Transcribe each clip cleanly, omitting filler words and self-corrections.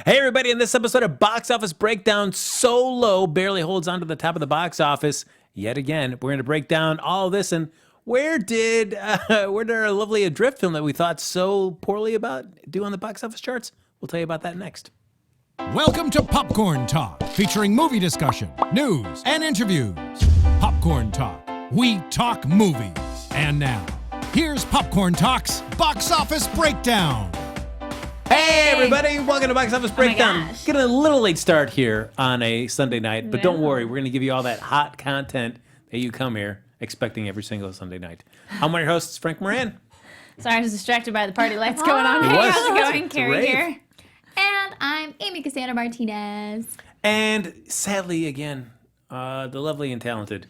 Hey, everybody, in this episode of Box Office Breakdown, Solo barely holds on to the top of the box office yet again. We're going to break down all of this and where did our lovely Adrift film that we thought so poorly about do on the box office charts? We'll tell you about that next. Welcome to Popcorn Talk, featuring movie discussion, news, and interviews. Popcorn Talk, we talk movies. And now, here's Popcorn Talk's Box Office Breakdown. Hey, everybody, welcome to Box Office Breakdown. gosh. Getting a little late start here on a Sunday night, but don't worry, we're going to give you all that hot content that you come here expecting every single Sunday night. I'm one of your hosts, Frank Moran. Sorry, I was distracted by the party lights going on. It Hey, was. how's it going, It's Kari rave. here? And I'm Amy Cassandra Martinez. And sadly, again, the lovely and talented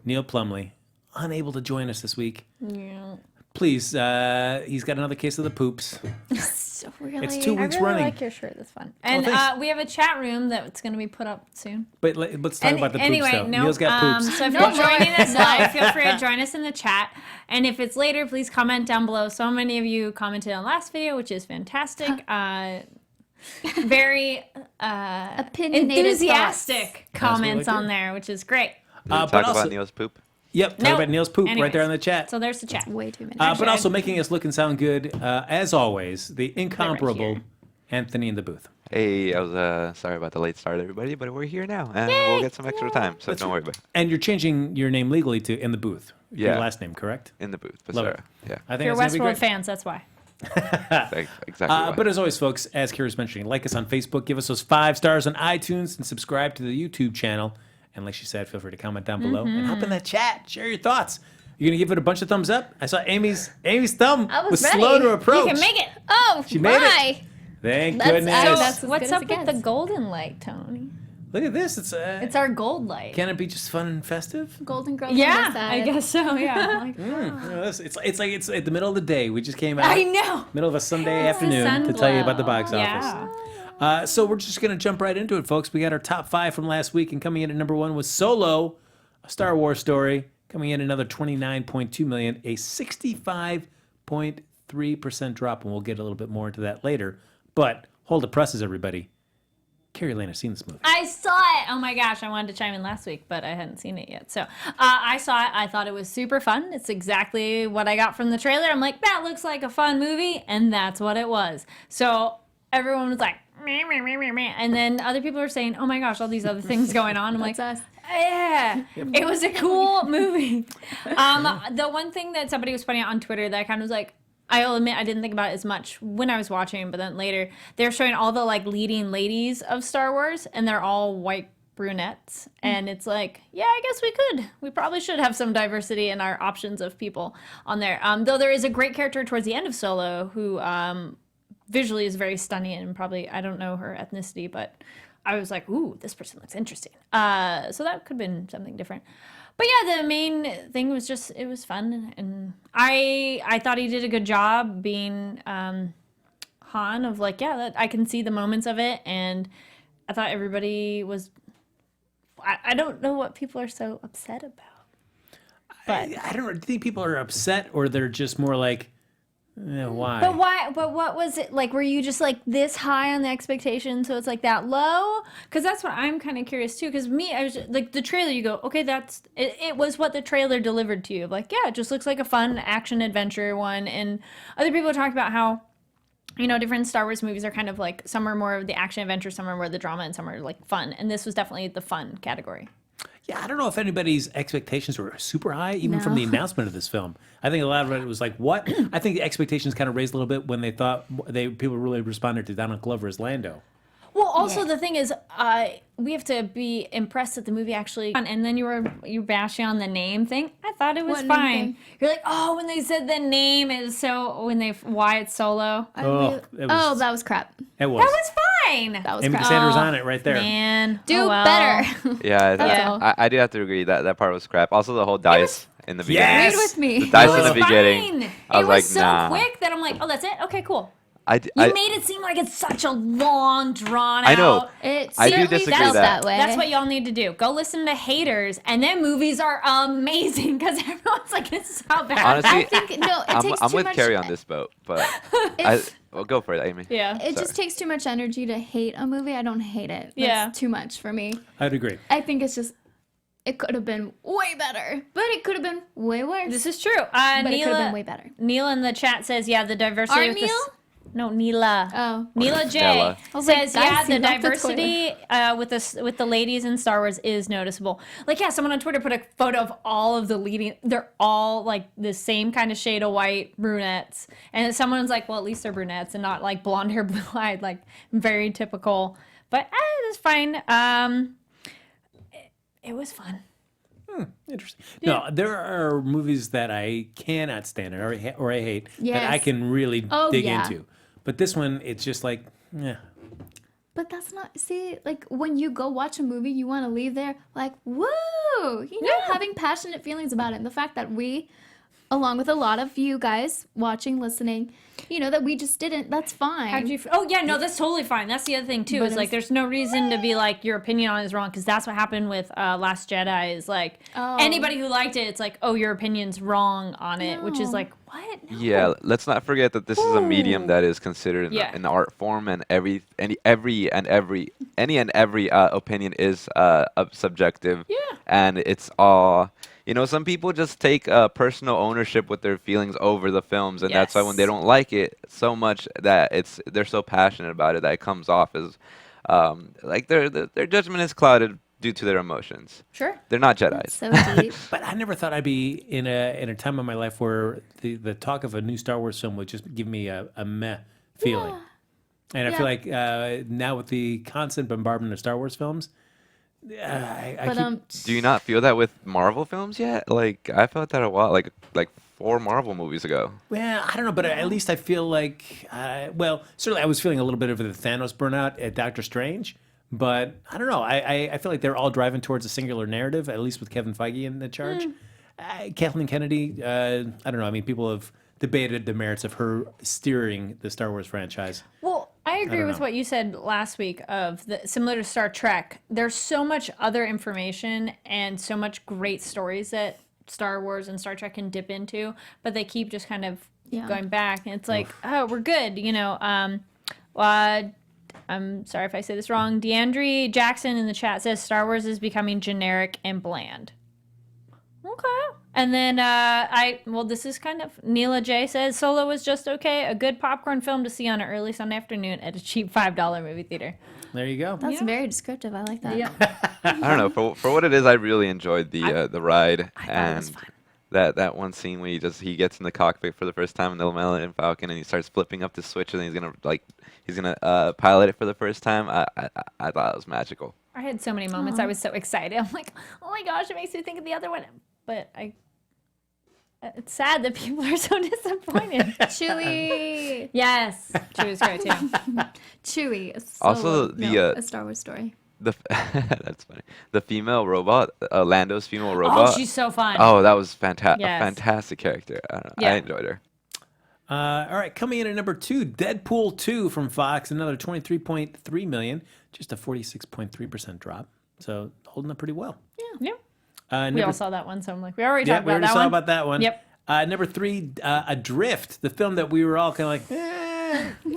Neil Plumley, unable to join us this week. Yeah. Please, he's got another case of the poops. So really, It's 2 I weeks really running. like your shirt. That's fun. And thanks. we have a chat room that's going to be put up soon. But let's talk about the poops, anyway, though. no, Neil's got poops. So if No you're more. joining us live, feel free to join us in the chat. And if it's later, please comment down below. So many of you commented on last video, which is fantastic. Very Opinionated enthusiastic comments really on good. there, which is great. But Talk also- about Neil's poop. Yep, talk Nope. about Neil's poop right Anyways, there in the chat. So there's the chat. way too many. But also making us look and sound good, as always, the incomparable here. Anthony in the booth. Hey, I was sorry about the late start, everybody, but we're here now, and we'll get some extra time, so don't worry about it. And you're changing your name legally to In the Booth. Your Yeah. last name, correct? In the booth, Love it. Basara. Yeah, I If think you're that's gonna be Westworld great. fans, that's why. exactly. Why. But as always, folks, as Kira's mentioning, like us on Facebook, give us those 5 stars on iTunes, and subscribe to the YouTube channel. And like she said, feel free to comment down below and hop in that chat. Share your thoughts. You're gonna give it a bunch of thumbs up. I saw Amy's thumb I was was slow ready. to approach. You can make it. Oh, She made it. my. Thank That's- goodness. So- So that's as what's good up as it with the gets. golden light, Tony? Look at this. It's our gold light. Can it be just fun and festive? Golden Girls. Yeah, on the I side. guess so. Yeah. Like, You know, it's like it's at the middle of the day. We just came out. I know. Middle of a Sunday It's the afternoon sun to tell you about the glow. box Yeah. office. So we're just gonna jump right into it, folks. We got our top 5 from last week, and coming in at number 1 was Solo, a Star Wars story, coming in another 29.2 million, a 65.3% drop, and we'll get a little bit more into that later. But hold the presses, everybody. Kari Lane has seen this movie. I saw it. Oh my gosh, I wanted to chime in last week, but I hadn't seen it yet. So I saw it. I thought it was super fun. It's exactly what I got from the trailer. I'm like, that looks like a fun movie, and that's what it was. So everyone was like, meh, meh, meh, meh, meh. And then other people were saying, oh my gosh, all these other things going on. I'm like, That's us. yeah, it was a cool movie. The one thing that somebody was pointing out on Twitter that I kind of was like, I'll admit I didn't think about it as much when I was watching, but then later they're showing all the like leading ladies of Star Wars, and they're all white brunettes, and it's like, yeah, I guess we probably should have some diversity in our options of people on there. Though there is a great character towards the end of Solo who visually is very stunning, and probably I don't know her ethnicity, but I was like, ooh, this person looks interesting. So that could have been something different. But yeah, the main thing was just, it was fun. And I thought he did a good job being Han of like, yeah, that I can see the moments of it. And I thought everybody was, I don't know what people are so upset about. But I don't think people are upset, or they're just more like, why? But why? But what was it like? Were you just like this high on the expectation, so it's like that low? Because that's what I'm kind of curious too. Because me, I was like the trailer. You go, okay, that's it. It was what the trailer delivered to you. Like, yeah, it just looks like a fun action adventure one. And other people talk about how, you know, different Star Wars movies are kind of like some are more of the action adventure, some are more the drama, and some are like fun. And this was definitely the fun category. Yeah, I don't know if anybody's expectations were super high, even from the announcement of this film. I think a lot of it was like, what? I think the expectations kind of raised a little bit when they thought people really responded to Donald Glover as Lando. Well, also the thing is, we have to be impressed that the movie actually. And then you bashing on the name thing. I thought it was What name fine. thing? You're like, oh, when they said the name is so why it's Solo. I Oh, really- it was- that was crap. It was. That was fine. That was Amy crap. Cassandra's on it right there. Man, Do oh well. better. Yeah, Yeah. all. I do have to agree that part was crap. Also, the whole dice in the beginning. Yes! Read with me. The dice It in was the beginning. fine. I was it was like, so nah. quick that I'm like, oh, that's it. Okay, cool. You made it seem like it's such a long, drawn out. I know. It I do certainly disagree felt with that. way. That's what y'all need to do. Go listen to haters, and then movies are amazing because everyone's like, "It's so bad." Honestly, I think no. It takes I'm too with much. Carrie on this boat, but well, go for it, Amy. Yeah. It just takes too much energy to hate a movie. I don't hate it. That's Yeah. too much for me. I'd agree. I think it's just. It could have been way better, but it could have been way worse. This is true. but it could have been way better. Neil in the chat says, "Yeah, the diversity." Our with Neil? No, Neela. Oh. Neela J Nella. I was like, says, guys, "Yeah, you the left the diversity with the ladies in Star Wars is noticeable." Like, yeah, someone on Twitter put a photo of all of the leading. They're all like the same kind of shade of white, brunettes, and someone's like, "Well, at least they're brunettes and not like blonde hair, blue eyed, like very typical." But it's fine. It was fun. Interesting. No, there are movies that I cannot stand or I hate that I Yes. can really Oh, dig yeah. into. But this one, it's just like, yeah. But that's not, see, like when you go watch a movie, you want to leave there like, woo, having passionate feelings about it. And the fact that we, along with a lot of you guys watching, listening, that we just didn't, that's fine. How'd you? Oh yeah, no, that's totally fine. That's the other thing too. But Is like, it's- there's no reason to be like your opinion on it is wrong because that's what happened with Last Jedi. Is like Oh. anybody who liked it, it's like, oh, your opinion's wrong on it, which is No. like, what? No. Yeah, let's not forget that this is a medium that is considered Yeah. an art form, and every opinion is subjective. Yeah. And it's all. Some people just take personal ownership with their feelings over the films, and that's why when they Yes. don't like it so much that they're so passionate about it that it comes off as like their judgment is clouded due to their emotions. Sure. They're not Jedis. So deep. But I never thought I'd be in a time of my life where the talk of a new Star Wars film would just give me a meh feeling. And I feel like now with the constant bombardment of Star Wars films, I But keep, Do you not feel that with Marvel films yet? Like I felt that a while, like 4 Marvel movies ago. well, I don't know, but at least I feel like, certainly I was feeling a little bit of the Thanos burnout at Doctor Strange, but I don't know. I feel like they're all driving towards a singular narrative, at least with Kevin Feige in the charge. Kathleen Kennedy, I don't know. I mean, people have debated the merits of her steering the Star Wars franchise. Well, I agree don't with know. what you said last week similar to Star Trek. There's so much other information and so much great stories that Star Wars and Star Trek can dip into, but they keep just kind of Yeah. going back, and it's like, oh, we're good, I'm sorry if I say this wrong. DeAndre Jackson in the chat says Star Wars is becoming generic and bland. Okay. And then this is kind of Neela J says Solo was just okay, a good popcorn film to see on an early Sunday afternoon at a cheap $5 movie theater. There you go. That's very descriptive. I like that. I don't know. For what it is, I really enjoyed the ride thought it and was fun. that one scene where he gets in the cockpit for the first time in the Millennium Falcon and he starts flipping up the switch and he's gonna pilot it for the first time. I thought it was magical. I had so many moments. I was so excited. I'm like, oh my gosh, it makes me think of the other one. But it's sad that people are so disappointed. Chewie. Yes, she was great too. Chewie. Is Also, a Star Wars story. That's funny. The female robot, Lando's female robot. Oh, she's so fun. Oh, that was fantastic. Yes. A fantastic character. I don't know. Yeah. I enjoyed her. All right, coming in at number 2, Deadpool 2 from Fox, another 23.3 million, just a 46.3% drop. So holding up pretty well. Yeah. We Number all saw that one, so I'm like, we already Yeah, talked we about already that saw one. about that one. Yep. Number 3, Adrift, the film that we were all kind of like,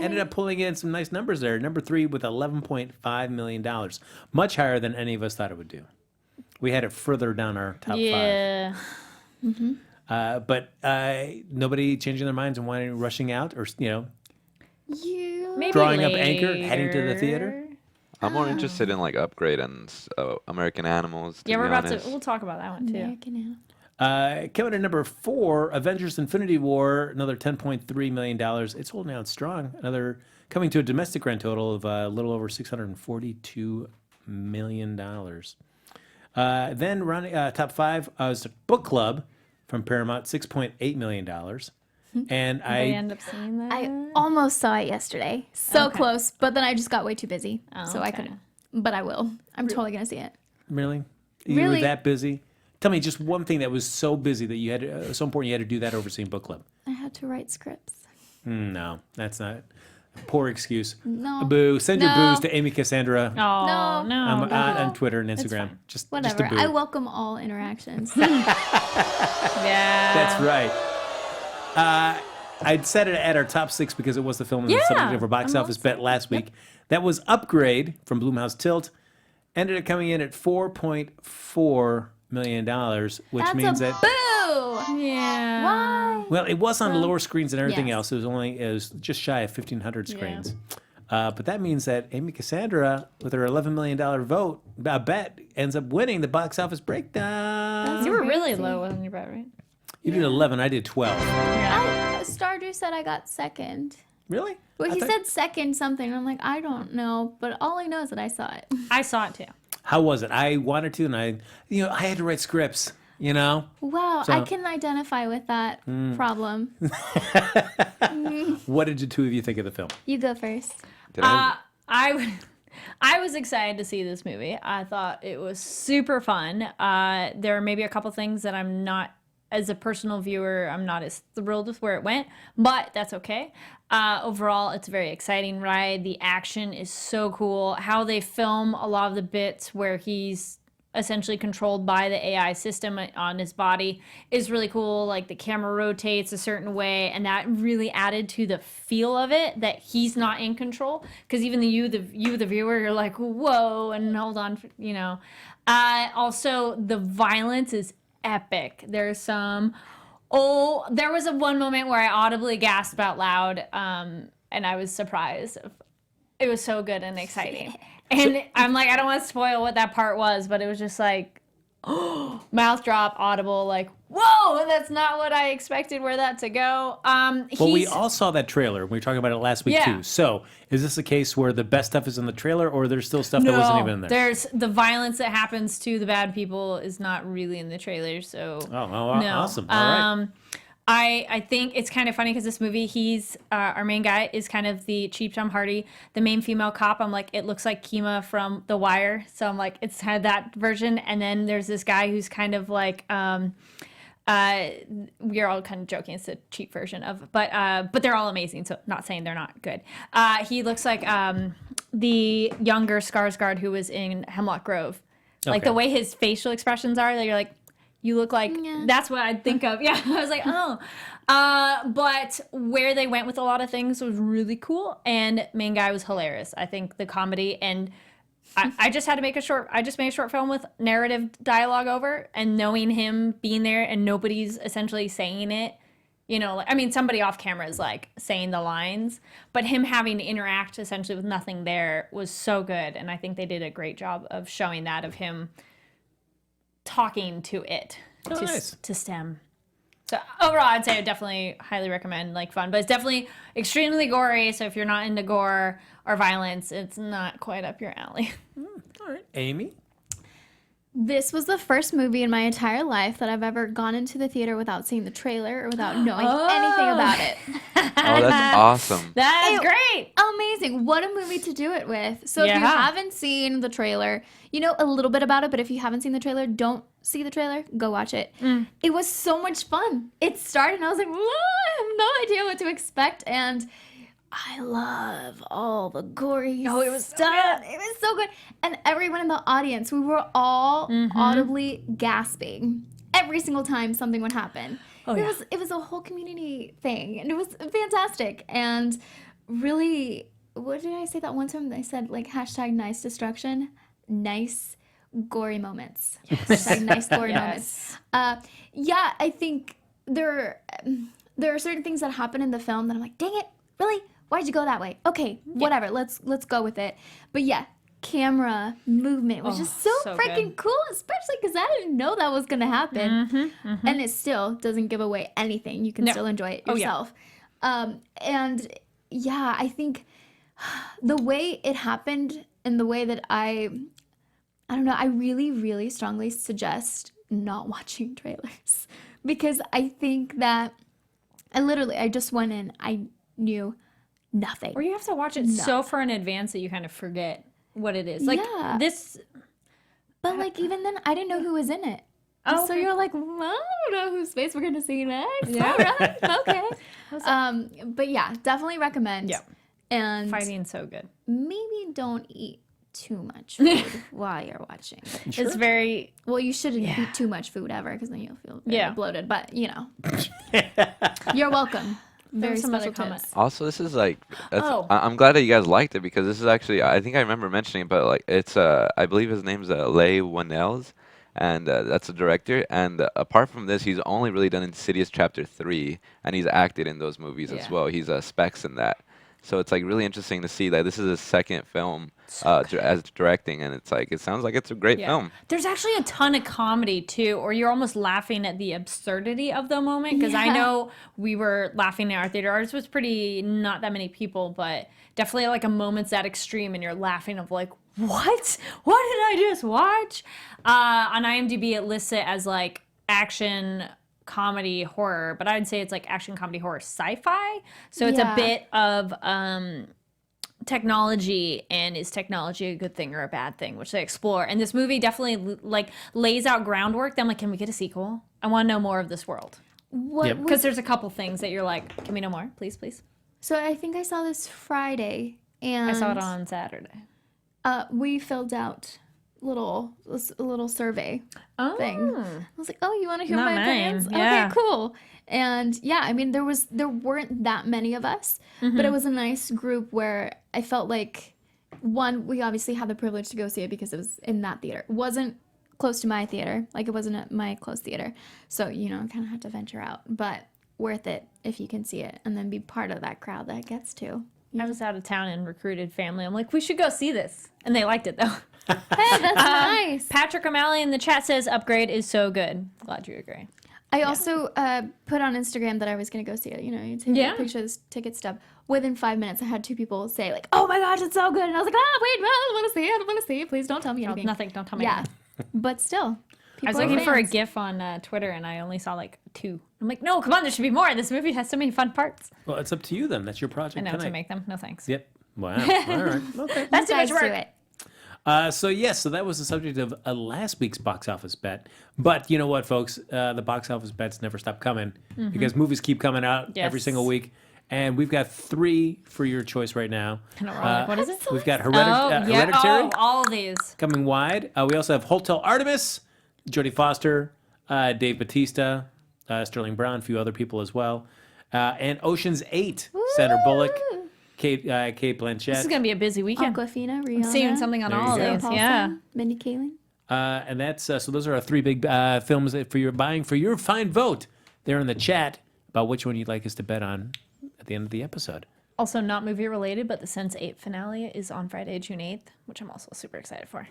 ended up pulling in some nice numbers there. Number 3 with $11.5 million, much higher than any of us thought it would do. We had it further down our top 5. Yeah. But nobody changing their minds and rushing out or, You. Maybe drawing up anchor, heading to the later. theater. I'm more interested in like Upgrade and American Animals. Yeah, to we're be about honest. to. We'll talk about that one too. American Animal. Coming in number 4, Avengers Infinity War, another $10.3 million. It's holding out strong. Another coming to a domestic grand total of a little over $642 million. Then running top 5 was Book Club from Paramount, $6.8 million. And I end up seeing that. I almost saw it yesterday. So Okay. close, but then I just got way too busy. Oh, so I okay. couldn't. But I will. I'm totally going to see it. Really? You were Really? that busy? Tell me just one thing that was so busy that you had so important you had to do that over seeing Book Club. I had to write scripts. No, that's not. Poor excuse. No. Boo. Send your No. booze to Amy Cassandra Oh, No. no. on Twitter and Instagram. fine. Just Whatever. a boo. I welcome all interactions. Yeah. That's right. I'd said it at our top 6 because it was the film in the Yeah, subject of our box I'm office all bet last week. That was Upgrade from Blumhouse Tilt. Ended up coming in at $4.4 million, which That's means a that... boo. Yeah. Why? Well, it was on lower screens than everything yes. else. It was just shy of 1,500 screens. But that means that Amy Cassandra, with her $11 million bet, ends up winning the box office breakdown. You were really Crazy. low on your bet, right? You did 11. I did 12. Stardew said I got second. Really? Well, I he thought- said second something. I'm like, I don't know, but all I know is that I saw it. I saw it too. How was it? I wanted to, and I had to write scripts. Wow, So- I can identify with that problem. What did the two of you think of the film? You go first. Did I? I was excited to see this movie. I thought it was super fun. There are maybe a couple things that I'm not, as a personal viewer, I'm not as thrilled with where it went, but that's okay. Overall, it's a very exciting ride. The action is so cool. How they film a lot of the bits where he's essentially controlled by the AI system on his body is really cool. Like the camera rotates a certain way, and that really added to the feel of it that he's not in control. Because even the viewer, you're like, whoa, and hold on, Also, the violence is epic. There's some. Oh, there was one moment where I audibly gasped out loud, and I was surprised. It was so good and exciting. And I'm like, I don't want to spoil what that part was, but it was just like, mouth drop, audible, like, whoa, that's not what I expected where that to go. Well, we all saw that trailer. We were talking about it last week, Yeah. too. So is this a case where the best stuff is in the trailer, or there's still stuff that wasn't even in there? There's the violence that happens to the bad people is not really in the trailer, so Oh, no. awesome. All right. I think it's kind of funny because this movie, he's our main guy is kind of the Cheap Tom Hardy, the main female cop. I'm like, it looks like Kima from The Wire, so I'm like, it's had that version. And then there's this guy who's kind of like, we're all kind of joking, it's a cheap version of, but they're all amazing. So not saying they're not good. He looks like the younger Skarsgård who was in Hemlock Grove. Like Okay. the way his facial expressions are, that you're like, you look like, that's what I'd think of. Yeah, I was like, oh. But where they went with a lot of things was really cool. And main guy was hilarious. I think the comedy, and I just had to make I just made a short film with narrative dialogue over, and knowing him being there and nobody's essentially saying it. I mean, somebody off camera is like saying the lines, but him having to interact essentially with nothing there was so good. And I think they did a great job of showing that, of him talking to it, nice. to STEM. So overall, I'd say I definitely highly recommend, like, fun, but it's definitely extremely gory. So if you're not into gore or violence, it's not quite up your alley. All right. Amy? This was the first movie in my entire life that I've ever gone into the theater without seeing the trailer or without knowing anything about it. Oh, that's awesome. That's Ew. great. Amazing. What a movie to do it with. So if you Yeah. haven't seen the trailer, you know a little bit about it, but if you haven't seen the trailer, don't see the trailer, go watch it. It was so much fun. It started and I was like, whoa, I have no idea what to expect. And I love all the gory it was so stuff. good. It was so good. And everyone in the audience, we were all audibly gasping every single time something would happen. It was a whole community thing, and it was fantastic. And really, what did I say that one time? I said like hashtag nice destruction, nice gory moments. Hashtag nice gory moments. Yeah, I think there are certain things that happen in the film that I'm like, dang it, really? Why'd you go that way? Okay, whatever. Let's go with it. But yeah, camera movement was just so freaking good. cool, especially because I didn't know that was gonna happen. And it still doesn't give away anything. You can still enjoy it yourself. And yeah, I think the way it happened and the way that I don't know, I really, really strongly suggest not watching trailers because I think that I just went in, I knew nothing. Or you have to watch it so far in advance that you kind of forget what it is. Like Yeah. this. But like even then, I didn't know who was in it. Oh, So okay. you're like, well, I don't know whose face we're gonna see next. Yeah. All right, okay. But yeah, definitely recommend. Yeah. And Fighting's so good. maybe don't eat too much food while you're watching. It's very Well, you shouldn't eat too much food ever because then you'll feel very bloated. But, you're welcome. Very some other special comment. tips. Also, this is like, Oh. I'm glad that you guys liked it because this is actually, I think I remember mentioning it, but like, it's, I believe his name's Leigh Whannell, and that's the director. And apart from this, he's only really done Insidious Chapter 3, and he's acted in those movies as well. He's Specs in that. So it's like really interesting to see that this is his second film as directing, and it's like, it sounds like it's a great film. There's actually a ton of comedy too, or you're almost laughing at the absurdity of the moment. Because I know we were laughing in our theater. Ours was pretty not that many people, but definitely like a moment's that extreme, and you're laughing of like, what? What did I just watch? On IMDb, it lists it as like action comedy horror, but I'd say it's like action comedy horror sci-fi. So it's a bit of technology, and is technology a good thing or a bad thing, which they explore. And this movie definitely like lays out groundwork. Then I'm like, can we get a sequel? I want to know more of this world. Because there's a couple things that you're like, can we know more? Please, please. So I think I saw this Friday, and I saw it on Saturday. We filled out a little survey thing. I was like, oh, you want to hear Not my mine. opinions? Yeah. Okay, cool. And yeah, I mean, there weren't that many of us, but it was a nice group where I felt like, one, we obviously had the privilege to go see it because it was in that theater. It wasn't close to my theater, like it wasn't at my close theater. So, I kind of had to venture out, but worth it if you can see it and then be part of that crowd that gets to. I was out of town and recruited family. I'm like, we should go see this. And they liked it though. Hey, that's nice. Patrick O'Malley in the chat says Upgrade is so good. Glad you agree. I also put on Instagram that I was going to go see it. You take a picture of this ticket stub. Within 5 minutes, I had 2 people say, like, oh my gosh, it's so good. And I was like, wait, I want to see it. I want to see it. Please don't tell me anything. Nothing. Don't tell me. Yeah. But still. I was looking for a GIF on Twitter, and I only saw like 2. I'm like, no, come on, there should be more. This movie has so many fun parts. Well, it's up to you then. That's your project I know tonight. to make them. No thanks. Yep. Wow. All right. Okay. That's too much Guys, work. do it. So that was the subject of last week's box office bet. But you know what, folks? The box office bets never stop coming because movies keep coming out every Yes. single week. And we've got 3 for your choice right now. I know, we're all like, what is it? We've got Yeah. Hereditary Oh, all of these. coming wide. We also have Hotel Artemis, Jodie Foster, Dave Bautista, Sterling Brown, a few other people as well. And Ocean's 8, Sandra Bullock, Kate Blanchett. This is going to be a busy weekend. Aquafina, Rihanna. I'm seeing something on There you all go. of these. Yeah. Mindy Kaling. And that's so those are our 3 big films that for your buying for your fine vote there in the chat about which one you'd like us to bet on at the end of the episode. Also, not movie related, but the Sense8 finale is on Friday, June 8th, which I'm also super excited for.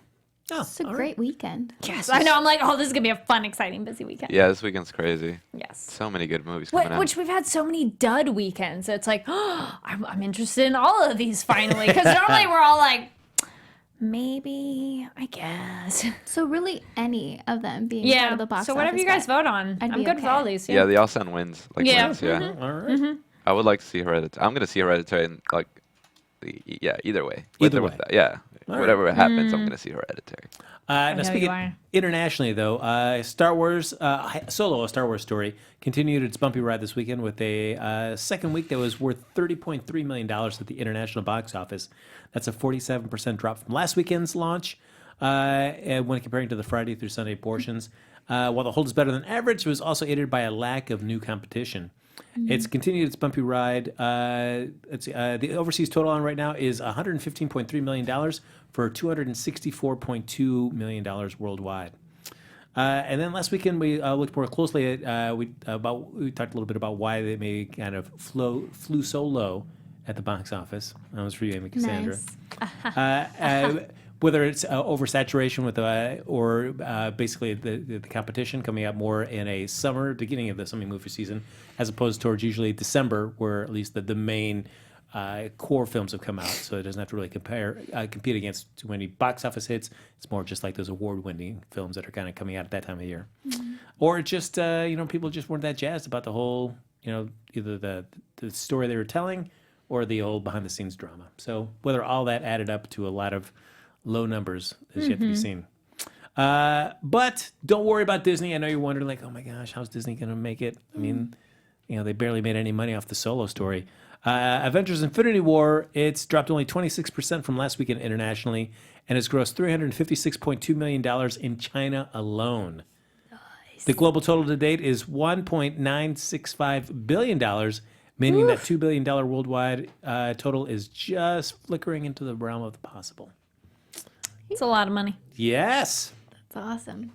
Oh, It's a all great weekend. Yes, I know. I'm like, oh, this is going to be a fun, exciting, busy weekend. Yeah, this weekend's crazy. Yes. So many good movies coming out. Which we've had so many dud weekends. So it's like, oh, I'm interested in all of these finally. Because normally we're all like, maybe, I guess. So really any of them being part of the box So whatever office you guys bet. vote on, I'd I'm be good with okay. all these. Yeah, they all send wins. Like Yeah. wins, yeah. All right. I would like to see Hereditary. I'm going to see Hereditary, and like, either way. Either With way. that. Yeah. All Whatever happens, I'm going to see Hereditary. Now know speaking you are. internationally, though, Star Wars Solo, a Star Wars story, continued its bumpy ride this weekend with a second week that was worth $30.3 million at the international box office. That's a 47% drop from last weekend's launch when comparing to the Friday through Sunday portions. While the hold is better than average, it was also aided by a lack of new competition. It's continued its bumpy ride. The overseas total on right now is $115.3 million for $264.2 million worldwide. And then last weekend we looked more closely at we talked a little bit about why they may kind of flew so low at the box office. That was for you, Amy Cassandra. Nice. Whether it's oversaturation with or basically the competition coming out more in a summer, beginning of the summer movie season, as opposed towards usually December, where at least the main core films have come out, so it doesn't have to really compete against too many box office hits. It's more just like those award-winning films that are kind of coming out at that time of year, or just people just weren't that jazzed about the whole either the story they were telling or the old behind-the-scenes drama. So whether all that added up to a lot of low numbers is yet to be seen. But don't worry about Disney. I know you're wondering, like, oh my gosh, how's Disney going to make it? I mean, they barely made any money off the Solo story. Avengers Infinity War, it's dropped only 26% from last weekend internationally, and it's grossed $356.2 million in China alone. Nice. The global total to date is $1.965 billion, meaning that $2 billion worldwide total is just flickering into the realm of the possible. It's a lot of money. Yes. That's awesome.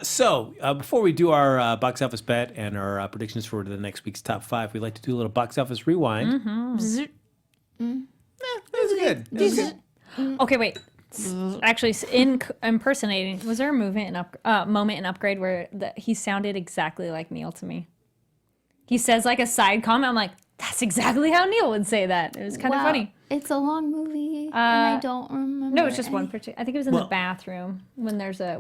So before we do our box office bet and our predictions for the next week's top 5, we'd like to do a little box office rewind. Mm-hmm. That was good. That was good. Okay, wait. Actually, impersonating. Was there a moment in Upgrade where he sounded exactly like Neil to me? He says like a side comment. I'm like, that's exactly how Neil would say that. It was kind of funny. It's a long movie, and I don't remember. No, it's just one particular. I think it was in the bathroom when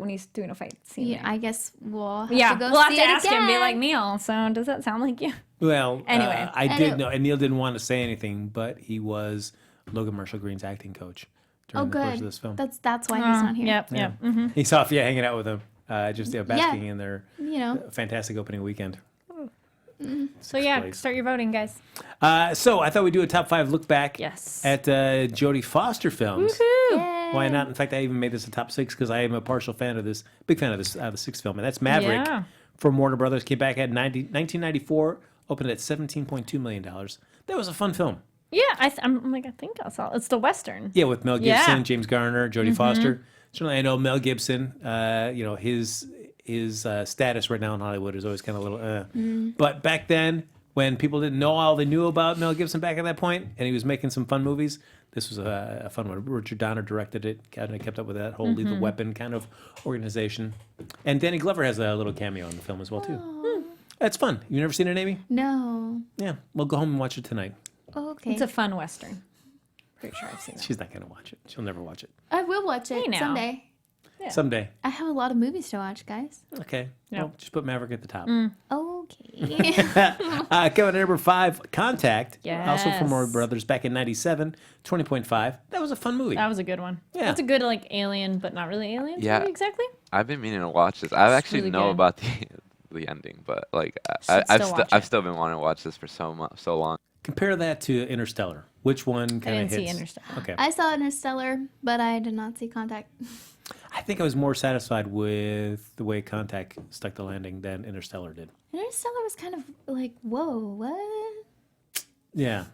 he's doing a fight scene. Yeah, I guess we'll have to go we'll have see to it ask him. Be again. like, Neil. So does that sound like you? Well, Anyway. I did know, and Neil didn't want to say anything, but he was Logan Marshall Green's acting coach during the course of this film. That's why he's not here. Yep. Mm-hmm. He saw Fia hanging out with him, just basking in their fantastic opening weekend. So start your voting, guys. So I thought we'd do a top 5 look back Yes. at Jodie Foster films. Woohoo! Yay. Why not? In fact, I even made this a top 6 because I am a partial fan of this, big fan of this, the 6th film, and that's Maverick Yeah. from Warner Brothers. Came back at 1994, opened at $17.2 million. That was a fun film. Yeah, I'm like, I think I saw it's the Western. Yeah, with Mel Gibson, Yeah. James Garner, Jodie Foster. Certainly, I know Mel Gibson. His status right now in Hollywood is always kind of a little. But back then, when people didn't know all they knew about Mel Gibson back at that point, and he was making some fun movies, this was a fun one. Richard Donner directed it. Kind of kept up with that whole Lethal Weapon kind of organization. And Danny Glover has a little cameo in the film as well too. That's fun. You never seen it, Amy? No. Yeah. Well, go home and watch it tonight. Okay. It's a fun Western. Pretty sure I've seen it. She's not gonna watch it. She'll never watch it. I will watch it Hey, now. someday. Yeah. Someday. I have a lot of movies to watch, guys. Okay. Yeah. Well, just put Maverick at the top. Okay. Coming at number 5, Contact. Also from Yes. Warner Brothers back in 97, 20.5. That was a fun movie. That was a good one. Yeah. It's a good like alien, but not really aliens. Yeah. Maybe exactly. I've been meaning to watch this. I actually really know good. about the ending, but like Should still watch I've it. still been wanting to watch this for so long. Compare that to Interstellar. Which one kind didn't of see hits? Interstellar. Okay. I saw Interstellar, but I did not see Contact. I think I was more satisfied with the way Contact stuck the landing than Interstellar did. Interstellar was kind of like, whoa, what? Yeah.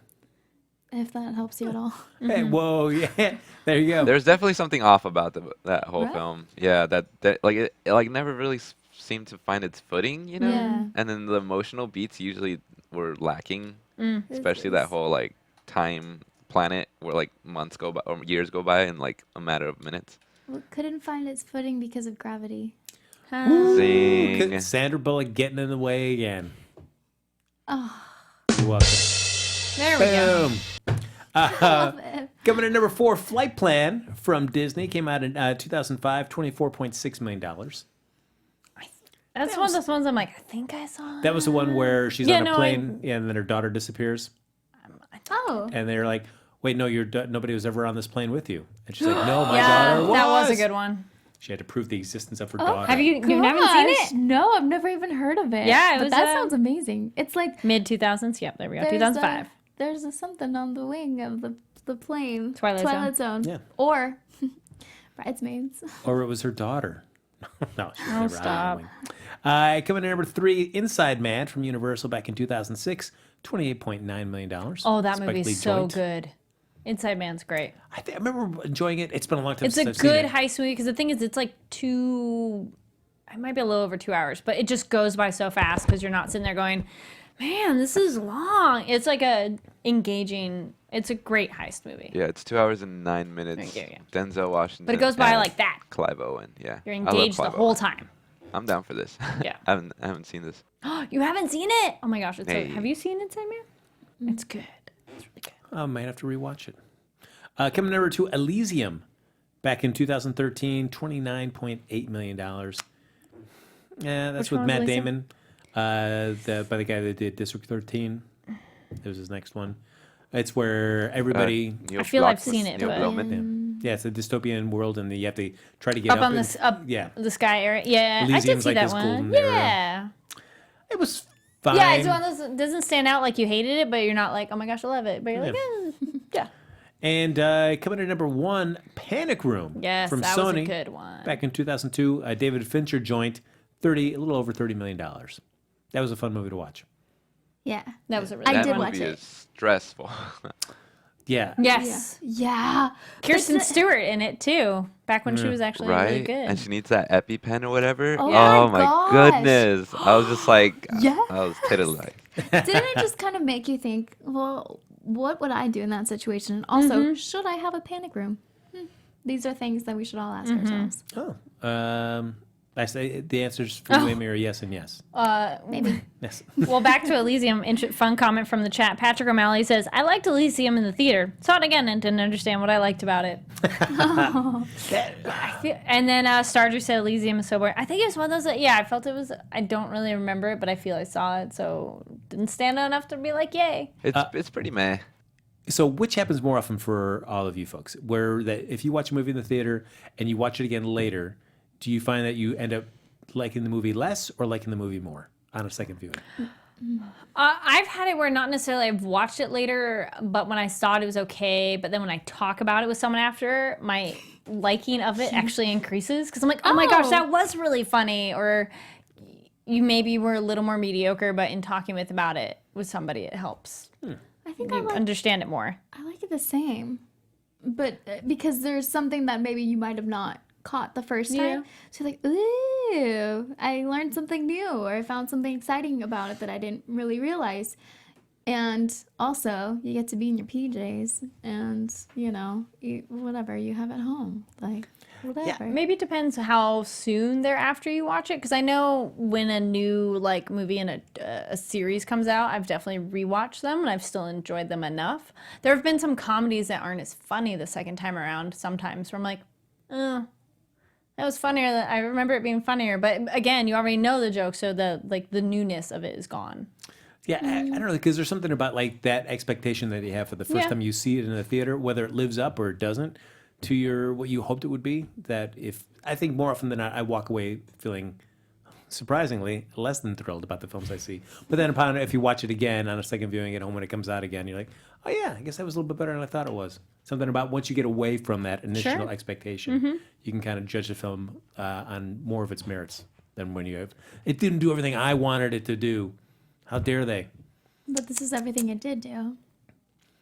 If that helps you at all. Hey, whoa, yeah. There you go. There's definitely something off about that whole Right? film. Yeah, that like it like never really seemed to find its footing, you know. Yeah. And then the emotional beats usually were lacking, Mm. especially that whole like time planet where like months go by or years go by in like a matter of minutes. Well, couldn't find its footing because of gravity. Zing. Cassandra Bullock getting in the way again. Oh, You're welcome. There we go. Boom. love it. Coming in number 4, Flight Plan from Disney. Came out in 2005, $24.6 million. That's one of those ones I'm like, I think I saw. That was the one where she's Yeah, on a no, plane and then her daughter disappears. Oh. And they're like, wait, no, nobody was ever on this plane with you. And she's like, no, my Yeah, daughter was. that was a good one. She had to prove the existence of her daughter. Have you haven't seen Gosh, it? No, I've never even heard of it. Yeah, it but was, that sounds amazing. It's like Mid 2000s. Yep, there we go. there's 2005. There's a something on the wing of the plane. Twilight Zone. Yeah. Or Bridesmaids. Or it was her daughter. No, she was Oh, never stop. on the wing. Coming in number 3, Inside Man from Universal back in 2006, $28.9 million. Oh, that Spike movie's Lee so joint. good. Inside Man's great. I remember enjoying it. It's been a long time It's since a I've seen good it. heist movie because the thing is, it's like it might be a little over 2 hours, but it just goes by so fast because you're not sitting there going, man, this is long. It's like it's a great heist movie. Yeah, it's 2 hours and 9 minutes. Yeah, yeah. Denzel Washington. But it goes by and like that. Clive Owen, yeah. You're I love engaged the Clive whole Owen. time. I'm down for this. Yeah. I haven't seen this. You haven't seen it? Oh my gosh. Hey. Have you seen Inside Man? It's good. It's really good. I might have to rewatch it. Coming number 2, Elysium back in 2013, $29.8 million. Yeah, that's Which with one was Matt Elysium? Damon, by the guy that did District 13. That was his next one. It's where everybody. Neil I feel I've Blomkamp- seen it, Neil but- Blomkamp. Yeah, it's a dystopian world, and you have to try to get up Up on and- yeah, the sky area. Yeah, I did Elysium's see like that this one. golden era. Yeah. it was fine. Yeah, it's one of those that doesn't stand out like you hated it, but you're not like, oh my gosh, I love it. But you're like, yeah. And coming in at number 1, Panic Room. Yes, from that Sony, was a good one. Back in 2002, a David Fincher joint, a little over $30 million. That was a fun movie to watch. Yeah. That was a really I That did movie watch it. is stressful. Yeah. Yes. Yeah. Kirsten Stewart in it too. Back when she was actually really Right? good. And she needs that EpiPen or whatever. Oh Oh, my my gosh. goodness. I was just like, Yes. I was titillated. Didn't it just kind of make you think, well, what would I do in that situation? And also, should I have a panic room? These are things that we should all ask ourselves. Oh. I say the answers for you, Amy, are yes and yes. Maybe. Yes. Well, back to Elysium. Fun comment from the chat. Patrick O'Malley says, I liked Elysium in the theater. Saw it again and didn't understand what I liked about it. And then Stardew said Elysium is so boring. I think it was one of those I felt it was, I don't really remember it, but I feel I saw it, so didn't stand out enough to be like, yay. It's pretty meh. So which happens more often for all of you folks? Where that if you watch a movie in the theater and you watch it again later, do you find that you end up liking the movie less or liking the movie more on a second viewing? I've had it where not necessarily I've watched it later, but when I saw it, it was okay. But then when I talk about it with someone after, my liking of it actually increases because I'm like, oh my gosh, that was really funny. Or you maybe were a little more mediocre, but in talking about it with somebody, it helps I think you understand it more. I like it the same. But because there's something that maybe you might have not caught the first time. So you're like, ooh, I learned something new or I found something exciting about it that I didn't really realize. And also, you get to be in your PJs and, whatever you have at home. Like, whatever. Maybe it depends how soon thereafter you watch it. Because I know when a new movie in a series comes out, I've definitely rewatched them and I've still enjoyed them enough. There have been some comedies that aren't as funny the second time around sometimes where I'm like, that was funnier. I remember it being funnier, but again, you already know the joke, so the newness of it is gone. Yeah, I don't know, because there's something about that expectation that you have for the first time you see it in the theater, whether it lives up or it doesn't, to what you hoped it would be. That I think more often than not, I walk away feeling surprisingly less than thrilled about the films I see. But then if you watch it again on a second viewing at home when it comes out again, you're like, oh yeah, I guess that was a little bit better than I thought it was. Something about once you get away from that initial expectation, you can kind of judge the film on more of its merits than when it didn't do everything I wanted it to do. How dare they? But this is everything it did do.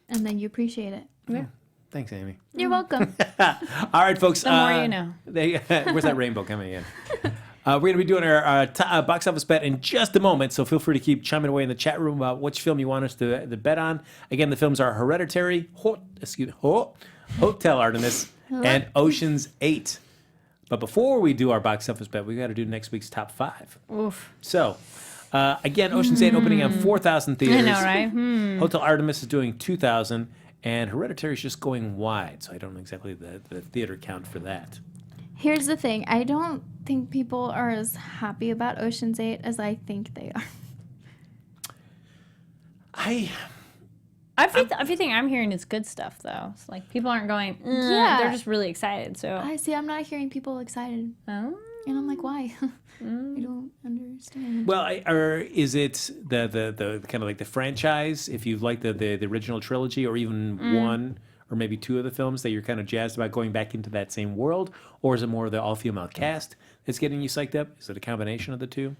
And then you appreciate it. Yeah. Thanks, Amy. You're welcome. All right, folks. The more you know. Where's that rainbow coming in? We're going to be doing our box office bet in just a moment, so feel free to keep chiming away in the chat room about which film you want us to bet on. Again, the films are Hereditary, Hotel Artemis, and Ocean's 8. But before we do our box office bet, we got to do next week's top 5. Oof. So, again, Ocean's 8 opening on 4,000 theaters. I know, right? Hotel Artemis is doing 2,000, and Hereditary is just going wide, so I don't know exactly the theater count for that. Here's the thing. I don't think people are as happy about Ocean's 8 as I think they are. Everything I'm hearing is good stuff, though. It's like people aren't going, they're just really excited. So I see. I'm not hearing people excited. Oh. And I'm like, why? I don't understand. Well, or is it the kind of like the franchise? If you've liked the original trilogy, or even one or maybe two of the films that you're kind of jazzed about going back into that same world, or is it more of the all-female cast that's getting you psyched up? Is it a combination of the two?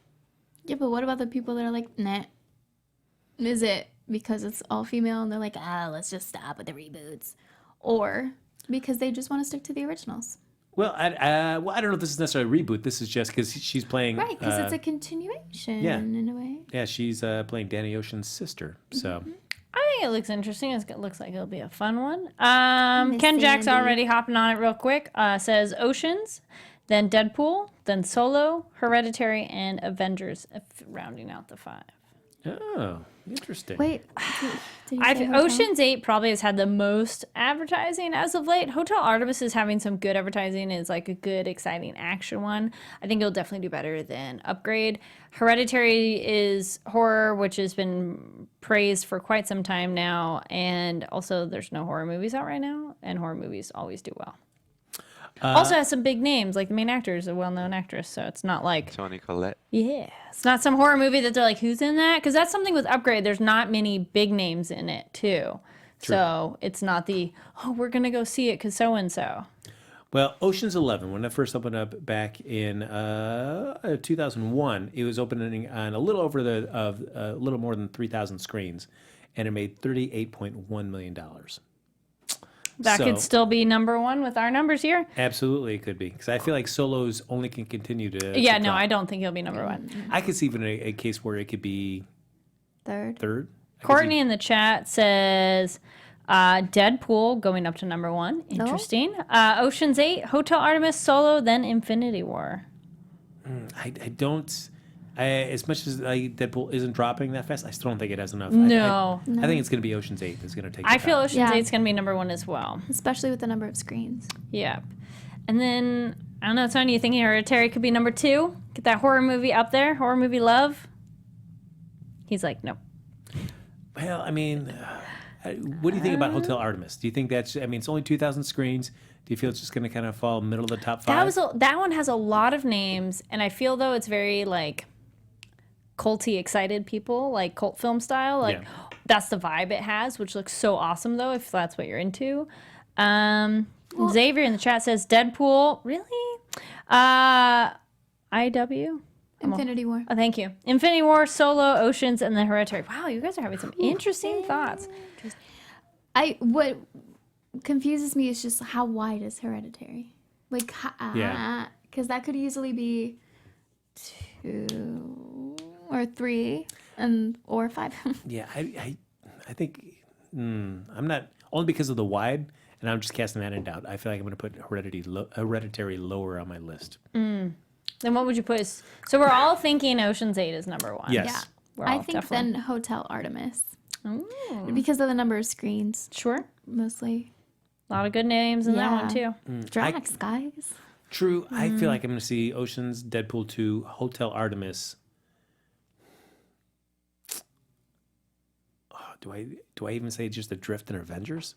Yeah, but what about the people that are like, nah? Is it because it's all female and they're like, let's just stop with the reboots, or because they just want to stick to the originals? Well, I don't know if this is necessarily a reboot. This is just because she's playing... Right, because it's a continuation in a way. Yeah, she's playing Danny Ocean's sister, so... I think it looks interesting. It looks like it'll be a fun one. Ken Jack's already hopping on it real quick. Says Oceans, then Deadpool, then Solo, Hereditary, and Avengers, rounding out the 5. Oh, interesting. Wait, did you say Hotel? Ocean's 8 probably has had the most advertising as of late. Hotel Artemis is having some good advertising. It's like a good, exciting action one. I think it'll definitely do better than Upgrade. Hereditary is horror, which has been praised for quite some time now. And also, there's no horror movies out right now, and horror movies always do well. Also has some big names, like the main actor is a well-known actress, so it's not like Toni Collette. yeah, it's not some horror movie that they're like, who's in that? Because that's something with Upgrade. There's not many big names in it too, so it's not the we're gonna go see it because so and so. Well, Ocean's 11, when it first opened up back in 2001, it was opening on a little more than 3,000 screens, and it made $38.1 million. That could still be number one with our numbers here. Absolutely, it could be, because I feel like Solos only can continue to. Yeah, to no, drop. I don't think he'll be number one. I could see even a case where it could be Third. third. I could Courtney see- in the chat says Deadpool going up to number one. Interesting. Ocean's 8, Hotel Artemis, Solo, then Infinity War. I don't. As much as Deadpool isn't dropping that fast, I still don't think it has enough. No. I think it's going to be Ocean's 8 that's going to take. I the feel top. Ocean's Yeah. 8 is going to be number one as well. Especially with the number of screens. Yep. And then, I don't know, Tony, you think Hereditary could be number 2? Get that horror movie up there? Horror movie love? He's like, no. Well, I mean, what do you think about Hotel Artemis? Do you think that's? I mean, it's only 2,000 screens. Do you feel it's just going to kind of fall middle of the top 5? That one has a lot of names, and I feel though it's very like culty excited people, like cult film style. Like Yeah. that's the vibe it has, which looks so awesome though, if that's what you're into. Xavier in the chat says Deadpool. Really? IW? Infinity War. Oh, thank you. Infinity War, Solo, Oceans, and the Hereditary. Wow, you guys are having some interesting thoughts. What confuses me is just how wide is Hereditary? Like, Yeah. because that could easily be 2 or 3 or 5. Yeah, I think I'm not only because of the wide, and I'm just casting that in doubt. I feel like I'm going to put Hereditary lower on my list. Then what would you put? So we're all thinking Ocean's 8 is number 1. Yes. Yeah. We're all I think definitely- then Hotel Artemis. Because of the number of screens, Sure. mostly. A lot of good names in that one Yeah. too. Drax, guys. True. I feel like I'm going to see Oceans, Deadpool 2, Hotel Artemis. Oh, do I even say just Adrift and Avengers?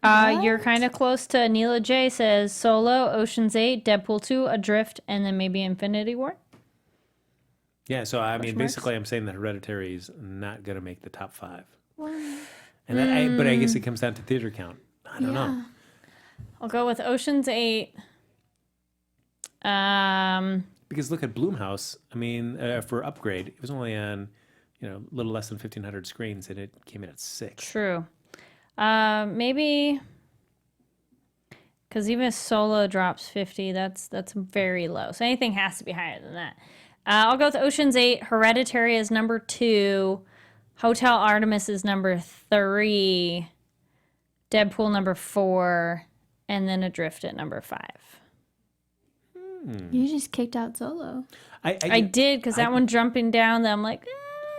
You're kind of close to Neela J says Solo, Ocean's 8, Deadpool 2, Adrift, and then maybe Infinity War. Yeah, so I mean, marks? basically, I'm saying that Hereditary is not going to make the top 5. And that, but I guess it comes down to theater count. I don't know. I'll go with Ocean's 8. Because look at Blumhouse. I mean, for Upgrade, it was only on, a little less than 1,500 screens, and it came in at 6. True. Maybe because even if Solo drops 50, that's very low. So anything has to be higher than that. I'll go with Ocean's 8. Hereditary is number 2. Hotel Artemis is number 3. Deadpool number 4, and then Adrift at number 5. You just kicked out Solo. I did because that one jumping down. Then I'm like,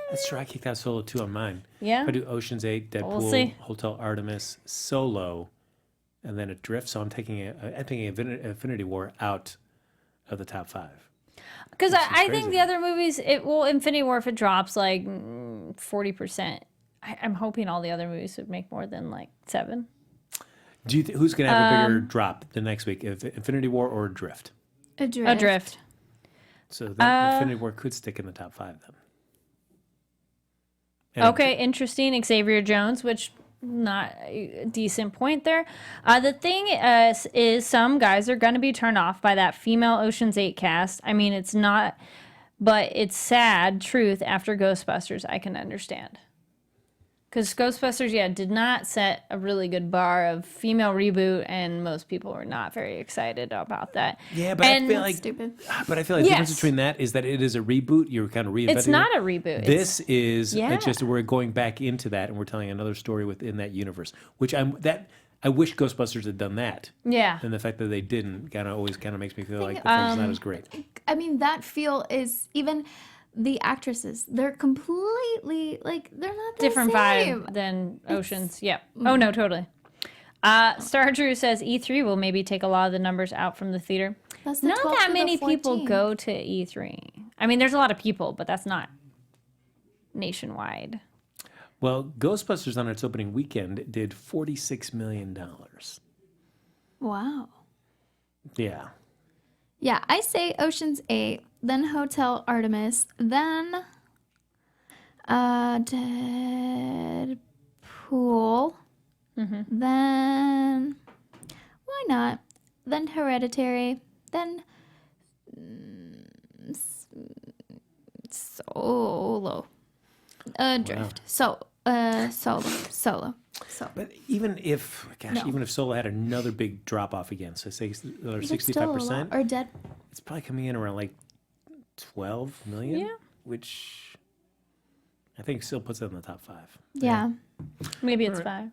That's true. I kicked out Solo 2 on mine. yeah. If I do Ocean's 8, Deadpool, We'll see. Hotel Artemis, Solo, and then Adrift. So I'm taking Infinity War out of the top 5. Because I think crazy. the other movies, Infinity War, if it drops like 40%, I'm hoping all the other movies would make more than like 7. Do you who's going to have a bigger drop the next week, if Infinity War or Adrift? Adrift. So that Infinity War could stick in the top 5 then. And Okay, interesting. Xavier Jones, which not a decent point there. The thing is some guys are going to be turned off by that female Ocean's 8 cast. I mean, it's not, but it's sad truth after Ghostbusters. I can understand. Because Ghostbusters, did not set a really good bar of female reboot, and most people were not very excited about that. Yeah, but I feel like Stupid. the difference Yes. between that is that it is a reboot. You're kind of reinventing It's not it. a reboot. This is Yeah. just we're going back into that and we're telling another story within that universe. Which I wish Ghostbusters had done that. Yeah. And the fact that they didn't always makes me feel like the film's not as great. I mean, that feel is even the actresses. They're completely they're not the Different same. vibe than Oceans. Yep. Oh, no, totally. Star Drew says E3 will maybe take a lot of the numbers out from the theater. That's the Not 12th that to the many people 14th. go to E3. I mean, there's a lot of people, but that's not nationwide. Well, Ghostbusters on its opening weekend did $46 million. Wow. Yeah. Yeah, I say Ocean's 8, then Hotel Artemis, then Deadpool, then why not? Then Hereditary, then Solo, Drift, Solo. But even if, No. even if Solo had another big drop off again, so say another Is it still a lot? 65%, Or Dead? it's probably coming in around like 12 million, Yeah. which I think still puts it in the top 5. Yeah. Maybe it's 5.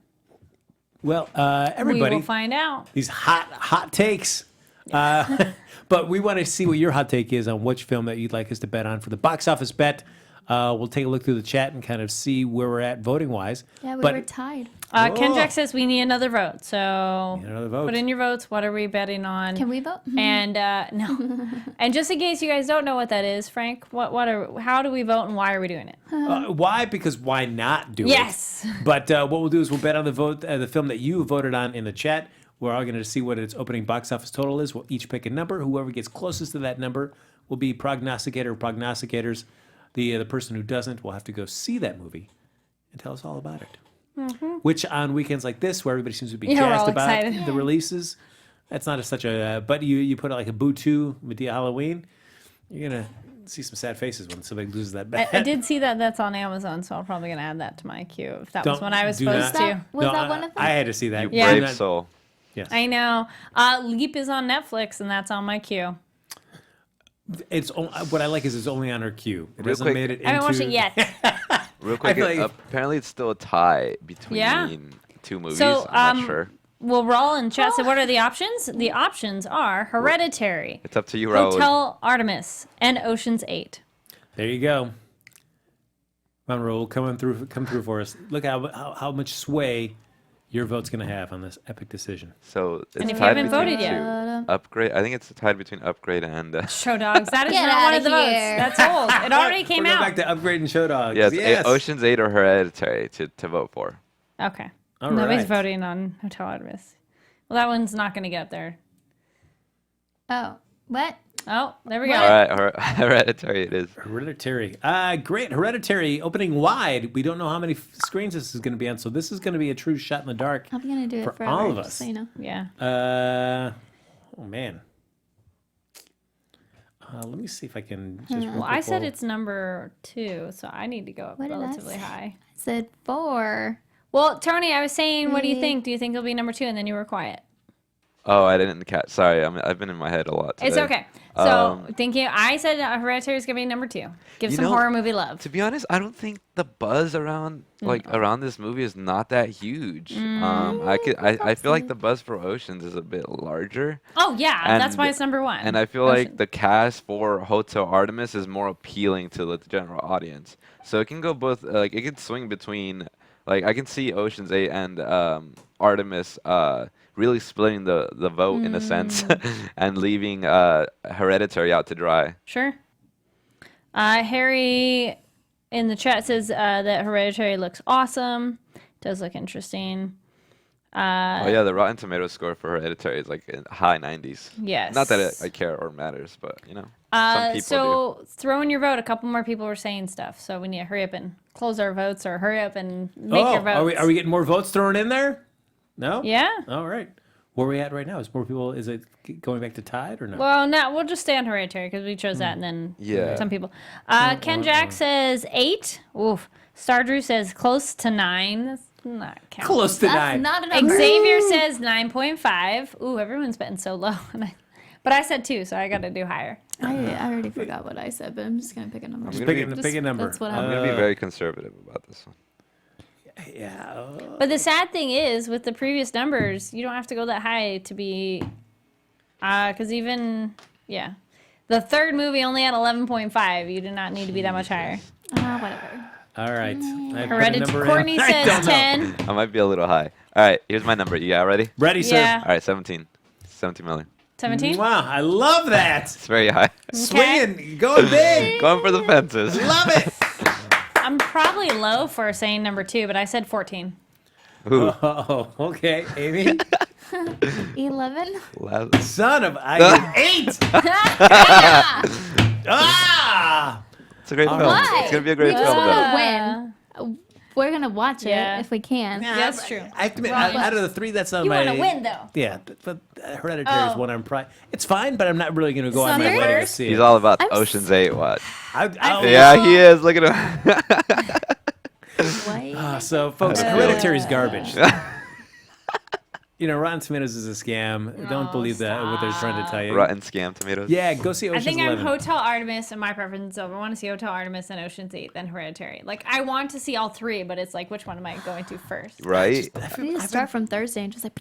Well, We everybody, will find out. these hot takes. But we want to see what your hot take is on which film that you'd like us to bet on for the box office bet. We'll take a look through the chat and kind of see where we're at voting wise. Yeah, we But- were tied. Kendrick says we need another vote. So Need another vote. put in your votes. What are we betting on? Can we vote? And no. And just in case you guys don't know what that is, Frank, how do we vote and why are we doing it? Why? Because why not do Yes. it? But what we'll do is we'll bet on the film that you voted on in the chat. We're all going to see what its opening box office total is. We'll each pick a number. Whoever gets closest to that number will be prognosticator or prognosticators. The person who doesn't will have to go see that movie and tell us all about it. Which on weekends like this, where everybody seems to be Yeah, we're jazzed all about excited. the releases, that's not such a. But you put it like a Boo 2 Medea Halloween, you're gonna see some sad faces when somebody loses that bet. I did see that that's on Amazon, so I'm probably going to add that to my queue if that was Don't- when I was do supposed not- to. Was that one of them? I had to see that. You Yeah. brave soul. Yes. I know. Leap is on Netflix, and that's on my queue. What I like is it's only on our queue. It Real hasn't quick. made it into. I haven't watched it yet. Real quick, feel like- apparently it's still a tie between Yeah. two movies. So, I'm not sure. Well, Raul in chat said, what are the options? The options are Hereditary, It's up to you, Raul. Hotel Artemis, and Ocean's 8. There you go. Come on, Raul, come through for us. Look how much sway your vote's going to have on this epic decision. So it's And if you tied haven't between voted yet- two. Upgrade. I think it's tied between Upgrade and. Show Dogs. That is Get not one outta of the votes. here. That's old. It already came We're going out. back to Upgrade and Show Dogs. Yes, Yes. Ocean's 8 or Hereditary to vote for. Okay. All Nobody's right. voting on Hotel Artemis. Well, that one's not going to get up there. Oh, what? Oh, there we go. All right, Hereditary it is. Hereditary. Great. Hereditary opening wide. We don't know how many screens this is going to be on, so this is going to be a true shot in the dark. I'm gonna do For it forever. all of just us. So you know. Yeah. Oh, man. Let me see if I can just. Well, I said it's number 2, so I need to go up What did I relatively say? high. I said 4. Well, Tony, I was saying, what do you Three. think? Do you think it'll be number 2? And then you were quiet. Oh, I didn't catch. Sorry, I've been in my head a lot today. It's okay. So, thinking, I said Hereditary is going to be number 2. Give You some know, horror movie love. To be honest, I don't think the buzz around around this movie is not that huge. I feel like the buzz for Oceans is a bit larger. Oh, yeah. That's and- why it's number 1. And I feel like the cast for Hotel Artemis is more appealing to the general audience. So it can go both, like, it can swing between, like, I can see Ocean's 8 and Artemis really splitting the vote in a sense and leaving Hereditary out to dry. Sure. Harry in the chat says that Hereditary looks awesome. Does look interesting. Oh, yeah, the Rotten Tomatoes score for Hereditary is like in high 90s. Yes. Not that I care or matters, but, you know, some people do. So throw in your vote. A couple more people were saying stuff, so we need to hurry up and close our votes, or hurry up and make your votes. Are we getting more votes thrown in there? No? Yeah. All right. Where are we at right now? Is more people, is it going back to tied or no? Well, no, we'll just stay on Hereditary because we chose that, and then Yeah. some people. Ken Jack says 8. Oof. Star Drew says close to 9. That's not counting. Close to That's 9. not a number. Xavier says 9.5. Ooh, everyone's betting so low. But I said 2, so I got to do higher. I already forgot what I said, but I'm just gonna pick a number. Just pick a number. That's what I'm I'm. going to be very conservative about this one. Yeah. But the sad thing is, with the previous numbers, you don't have to go that high to be, because even, yeah. The third movie only had 11.5. You do not need to be that much higher. Whatever. All right. I put a Hereditary. number in. Courtney I says don't know. 10. I might be a little high. All right, here's my number. You got ready? Ready, sir? Yeah. All right, 17. 17 million. 17? Wow, I love that. It's very high. Swinging, going big. Going for the fences. Love it. I'm probably low for saying number 2, but I said 14. Ooh. Oh, okay. Amy? 11. Son of I get 8. Ah! It's a great film. Why? It's gonna be a great We just film. wanna Though. win. We're gonna watch Yeah. it if we can. That's true. I have to admit, out of the 3, that's not You my. want to win, though. Yeah, but Hereditary is one I'm It's fine, but I'm not really going to go on my Summer? way to see it. He's all about I'm Ocean's 8. What? Yeah. He is. Look at him. What? So, folks, Hereditary's garbage. Rotten Tomatoes is a scam. Don't believe that, what they're trying to tell you. Rotten scam tomatoes. Yeah, go see I Ocean's think 11. I'm Hotel Artemis, and my preference is over. I want to see Hotel Artemis and Ocean's 8, then Hereditary. Like, I want to see all 3, but it's like, which one am I going to first? Right. We need to start from Thursday and just like.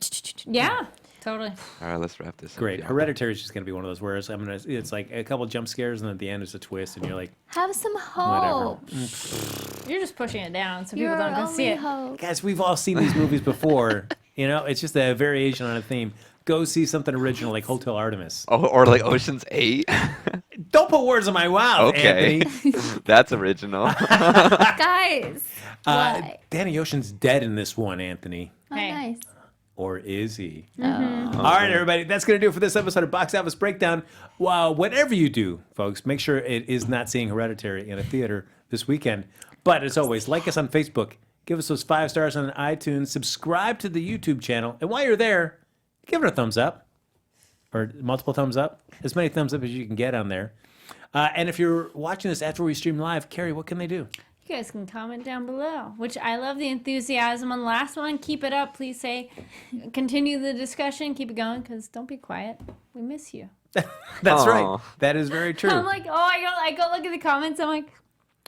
Yeah, totally. All right, let's wrap this up. Great. y'all. Hereditary is just going to be one of those where it's like a couple jump scares, and at the end it's a twist, and you're like, Have some whatever. hope. You're just pushing it down so Your people don't go see only it. hope. Guys, we've all seen these movies before. It's just a variation on a theme. Go see something original like Hotel Artemis. Oh, or like Ocean's 8. Don't put words in my mouth, Okay. Anthony. That's original. Guys. Why? Danny Ocean's dead in this one, Anthony. Oh, Hey. nice. Or is he? All right, everybody. That's going to do it for this episode of Box Office Breakdown. Well, whatever you do, folks, make sure it is not seeing Hereditary in a theater this weekend. But as always, like us on Facebook. Give us those 5 stars on iTunes. Subscribe to the YouTube channel. And while you're there, give it a thumbs up. Or multiple thumbs up. As many thumbs up as you can get on there. And if you're watching this after we stream live, Kari, what can they do? You guys can comment down below, which I love the enthusiasm on the last one. Keep it up. Please continue the discussion. Keep it going, because don't be quiet. We miss you. That's right. Aw. That is very true. I'm like, I go look at the comments. I'm like,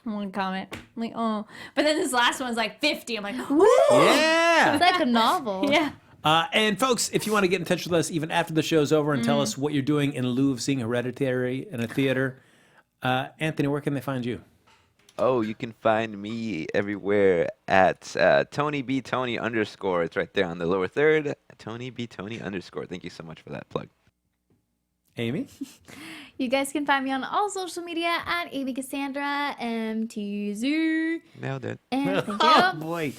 one comment. I'm like, oh. But then this last one's like 50. I'm like, ooh. Yeah. It's like a novel. Yeah. And folks, if you want to get in touch with us even after the show's over and tell us what you're doing in lieu of seeing Hereditary in a theater, Anthony, where can they find you? Oh, you can find me everywhere at Tony B Tony _. It's right there on the lower third. Tony B Tony _. Thank you so much for that plug. Amy? You guys can find me on all social media at Amy Cassandra MTZ. Nailed it. And thank Oh, you. boy.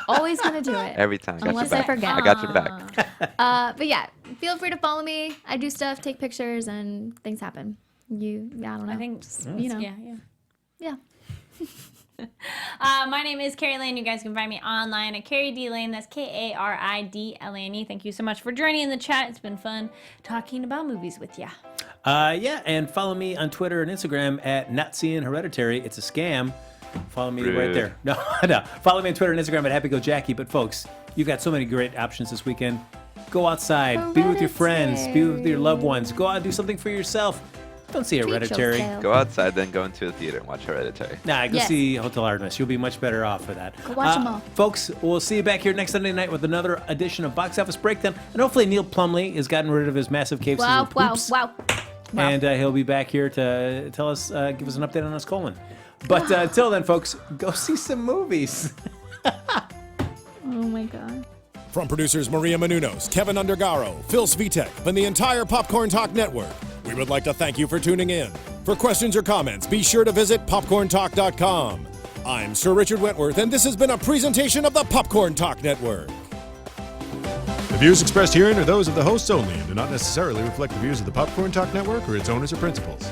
Always gonna do it. Every time. Got Unless your I back. forget. I got your back. But yeah, feel free to follow me. I do stuff, take pictures, and things happen. I don't know. I think, Yeah. yeah. My name is Kari Lane. You guys can find me online at Kari D Lane. That's KARIDLANE. Thank you so much for joining in the chat. It's been fun talking about movies with ya. Yeah, and follow me on Twitter and Instagram at Not Seeing Hereditary. It's a scam. Follow me right Rude. there. No. Follow me on Twitter and Instagram at HappyGoJackie. But folks, you've got so many great options this weekend. Go outside. Be with your friends. Be with your loved ones. Go out and do something for yourself. Don't see Hereditary. yourself. Go outside, then go into a theater and watch Hereditary. Nah, go Yes. see Hotel Artemis. You'll be much better off for that. Go watch 'em all. Folks, we'll see you back here next Sunday night with another edition of Box Office Breakdown. And hopefully Neil Plumley has gotten rid of his massive cases Wow, of wow, poops. wow. And he'll be back here to tell us, give us an update on his colon. But till then, folks, go see some movies. Oh my god. From producers Maria Menounos, Kevin Undergaro, Phil Svitek, and the entire Popcorn Talk Network, we would like to thank you for tuning in. For questions or comments, be sure to visit popcorntalk.com. I'm Sir Richard Wentworth, and this has been a presentation of the Popcorn Talk Network. The views expressed herein are those of the hosts only and do not necessarily reflect the views of the Popcorn Talk Network or its owners or principals.